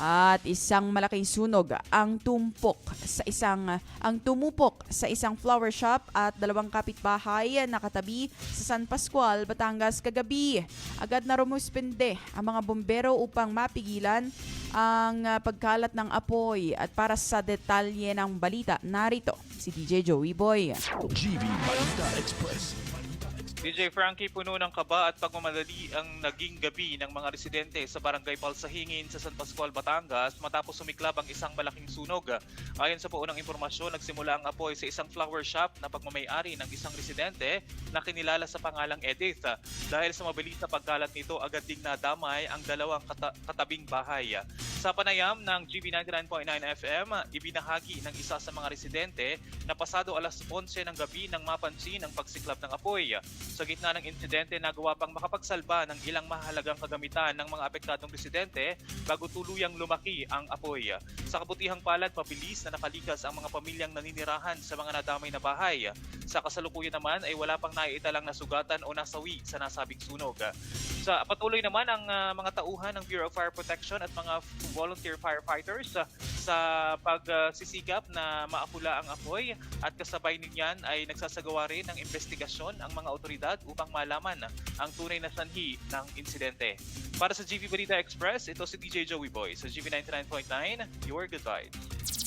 At isang malaking sunog ang tumupok sa isang flower shop at dalawang kapitbahay na katabi sa San Pascual, Batangas kagabi. Agad na rumuspende ang mga bombero upang mapigilan ang pagkalat ng apoy. At para sa detalye ng balita, narito si DJ Joey Boy. GB Balita Express. DJ Frankie, puno ng kaba at pagmamadali ang naging gabi ng mga residente sa Barangay Palsahingin sa San Pascual, Batangas matapos sumiklab ang isang malaking sunog. Ayon sa buo ng impormasyon, nagsimula ang apoy sa isang flower shop na pagmamayari ng isang residente na kinilala sa pangalang Edith. Dahil sa mabilis na pagkalat nito, agad ding nadamay ang dalawang katabing bahay. Sa panayam ng GB 99.9 FM, ibinahagi ng isa sa mga residente na pasado alas 11 ng gabi nang mapansin ang pagsiklab ng apoy. Sa gitna ng insidente, nagawa pang makapagsalba ng ilang mahalagang kagamitan ng mga apektadong residente bago tuluyang lumaki ang apoy. Sa kabutihang palad, mabilis na nakalikas ang mga pamilyang naninirahan sa mga nadamay na bahay. Sa kasalukuyan naman ay wala pang naiitalang nasugatan o nasawi sa nasabing sunog. Sa patuloy naman ang mga tauhan ng Bureau of Fire Protection at mga volunteer firefighters sa pagsisikap na maapula ang apoy at kasabay niyan ay nagsasagawa rin ng investigasyon ang mga otoridad upang malaman ang tunay na sanhi ng insidente. Para sa GB Balita Express, ito si DJ Joey Boy sa GB 99.9, your good vibes.